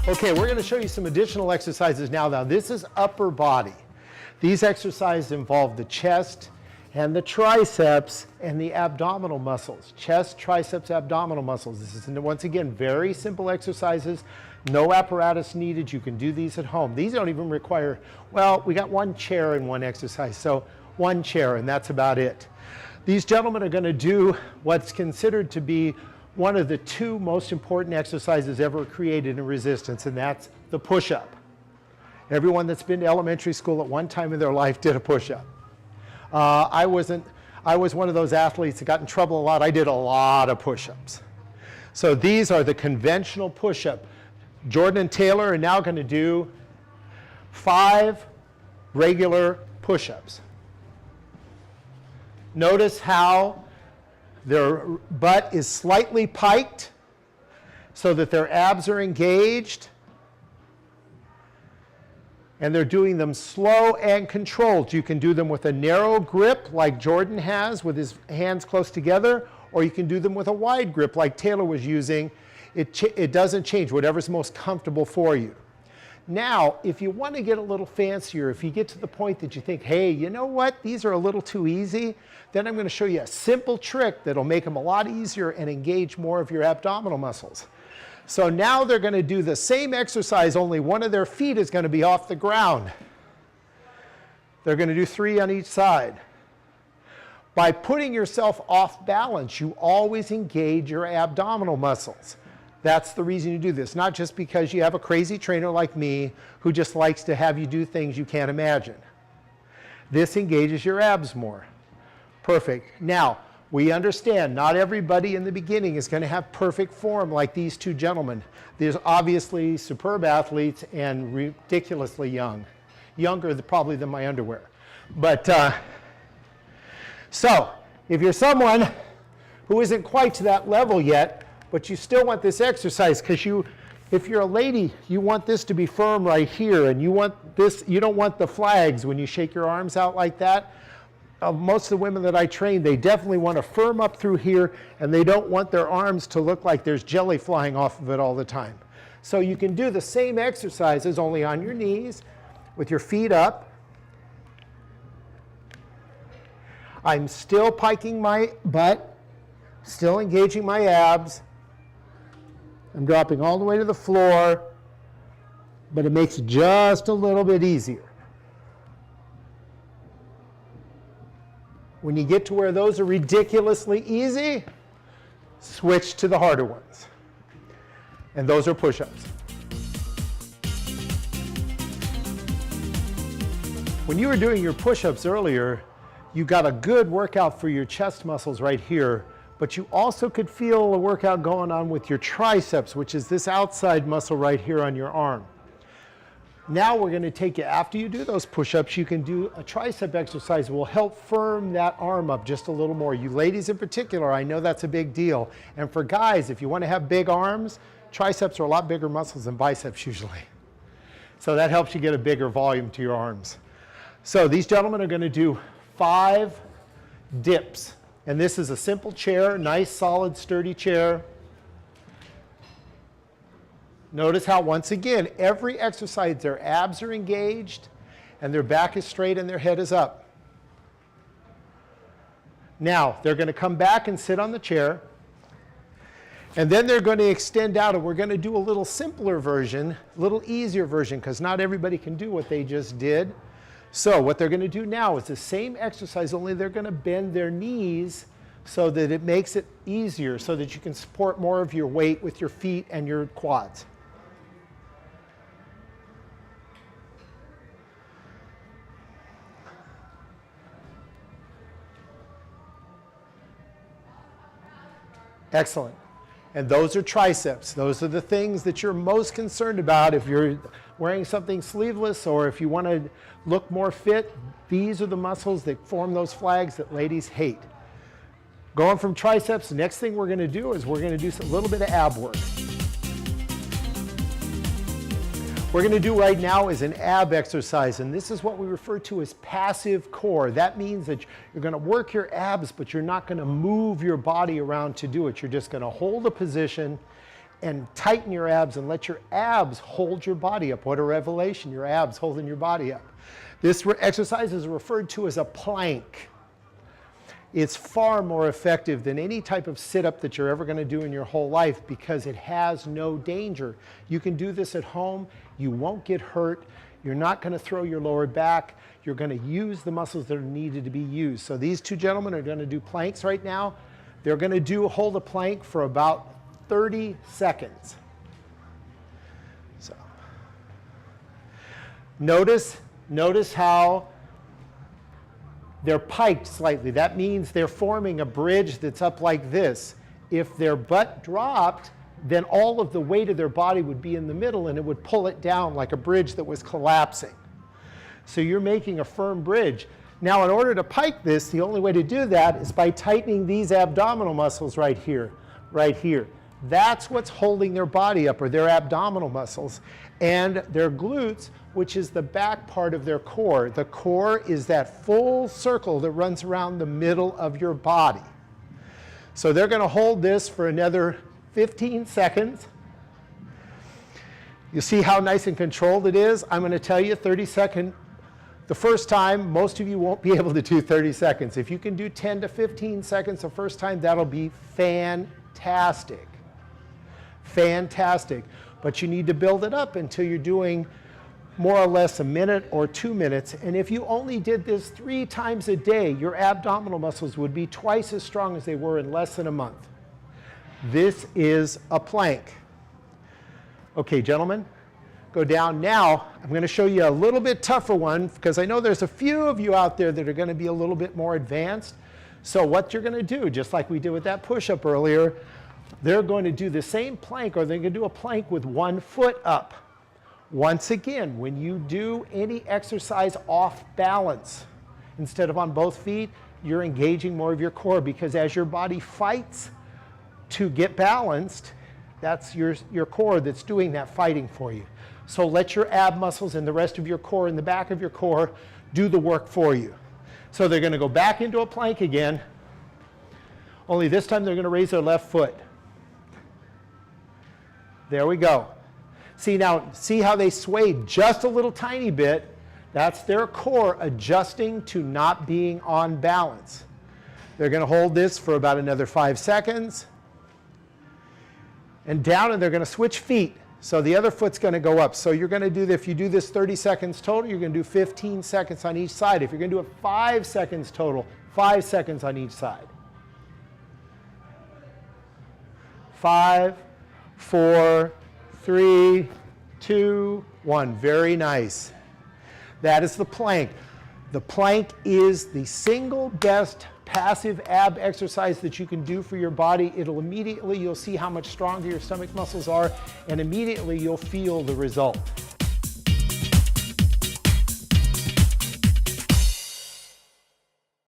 Okay, we're going to show you some additional exercises now. Now, this is upper body. These exercises involve the chest and the triceps and the abdominal muscles. Chest, triceps, abdominal muscles. This is, once again, very simple exercises. No apparatus needed. You can do these at home. These don't even require, well, we got one chair in one exercise, so one chair, and that's about it. These gentlemen are going to do what's considered to be one of the two most important exercises ever created in resistance, and that's the push-up. Everyone that's been to elementary school at one time in their life did a push-up. I was one of those athletes that got in trouble a lot. I did a lot of push-ups. So these are the conventional push-up. Jordan and Taylor are now going to do 5 regular push-ups. Notice how their butt is slightly piked so that their abs are engaged. And they're doing them slow and controlled. You can do them with a narrow grip like Jordan has with his hands close together, or you can do them with a wide grip like Taylor was using. It doesn't change, whatever's most comfortable for you. Now, if you want to get a little fancier, if you get to the point that you think, hey, you know what, these are a little too easy, then I'm going to show you a simple trick that'll make them a lot easier and engage more of your abdominal muscles. So now they're going to do the same exercise, only one of their feet is going to be off the ground. They're going to do 3 on each side. By putting yourself off balance, you always engage your abdominal muscles. That's the reason you do this, not just because you have a crazy trainer like me who just likes to have you do things you can't imagine. This engages your abs more. Perfect. Now, we understand not everybody in the beginning is going to have perfect form like these two gentlemen. There's obviously superb athletes and ridiculously young. Younger probably than my underwear. But, so, if you're someone who isn't quite to that level yet, but you still want this exercise because if you're a lady, you want this to be firm right here, and you want this, you don't want the flags when you shake your arms out like that. Most of the women that I train, they definitely want to firm up through here, and they don't want their arms to look like there's jelly flying off of it all the time. So you can do the same exercises only on your knees with your feet up. I'm still piking my butt, still engaging my abs. I'm dropping all the way to the floor, but it makes it just a little bit easier. When you get to where those are ridiculously easy, switch to the harder ones. And those are push-ups. When you were doing your push-ups earlier, you got a good workout for your chest muscles right here, but you also could feel a workout going on with your triceps, which is this outside muscle right here on your arm. Now we're going to take you, after you do those push-ups, you can do a tricep exercise that will help firm that arm up just a little more. You ladies in particular, I know that's a big deal. And for guys, if you want to have big arms, triceps are a lot bigger muscles than biceps usually. So that helps you get a bigger volume to your arms. So these gentlemen are going to do 5 dips. And this is a simple chair, nice, solid, sturdy chair. Notice how, once again, every exercise, their abs are engaged, and their back is straight and their head is up. Now, they're going to come back and sit on the chair, and then they're going to extend out, and we're going to do a little simpler version, a little easier version, because not everybody can do what they just did. So what they're going to do now is the same exercise, only they're going to bend their knees so that it makes it easier, so that you can support more of your weight with your feet and your quads. Excellent. And those are triceps. Those are the things that you're most concerned about if you're wearing something sleeveless or if you want to look more fit. These are the muscles that form those flags that ladies hate. Going from triceps, the next thing we're going to do is we're going to do a little bit of ab work. We're going to do right now is an ab exercise, and this is what we refer to as passive core. That means that you're going to work your abs, but you're not going to move your body around to do it. You're just going to hold a position and tighten your abs and let your abs hold your body up. What a revelation, your abs holding your body up. This exercise is referred to as a plank. It's far more effective than any type of sit-up that you're ever going to do in your whole life because it has no danger. You can do this at home. You won't get hurt. You're not going to throw your lower back. You're going to use the muscles that are needed to be used. So these two gentlemen are going to do planks right now. They're going to hold a plank for about 30 seconds. So notice how they're piked slightly. That means they're forming a bridge that's up like this. If their butt dropped, then all of the weight of their body would be in the middle and it would pull it down like a bridge that was collapsing. So you're making a firm bridge. Now, in order to pike this, the only way to do that is by tightening these abdominal muscles right here, right here. That's what's holding their body up, or their abdominal muscles, and their glutes, which is the back part of their core. The core is that full circle that runs around the middle of your body. So they're going to hold this for another 15 seconds. You see how nice and controlled it is? I'm going to tell you 30 seconds. The first time, most of you won't be able to do 30 seconds. If you can do 10 to 15 seconds the first time, that'll be fantastic. Fantastic. But you need to build it up until you're doing more or less a minute or 2 minutes. And if you only did this 3 times a day, your abdominal muscles would be twice as strong as they were in less than a month. This is a plank. Okay, gentlemen, go down. Now, I'm going to show you a little bit tougher one because I know there's a few of you out there that are going to be a little bit more advanced. So what you're going to do, just like we did with that push-up earlier, they're going to do the same plank, or they're going to do a plank with 1 foot up. Once again, when you do any exercise off balance, instead of on both feet, you're engaging more of your core, because as your body fights to get balanced, that's your core that's doing that fighting for you. So let your ab muscles and the rest of your core in the back of your core do the work for you. So they're going to go back into a plank again, only this time they're going to raise their left foot. There we go. See now, see how they swayed just a little tiny bit? That's their core adjusting to not being on balance. They're going to hold this for about another 5 seconds. And down, and they're going to switch feet. So the other foot's going to go up. So you're going to do, if you do this 30 seconds total, you're going to do 15 seconds on each side. If you're going to do it 5 seconds total, 5 seconds on each side. 5, 4, 3, 2, 1. Very nice. That is the plank. The plank is the single best passive ab exercise that you can do for your body. You'll see how much stronger your stomach muscles are, and immediately you'll feel the result.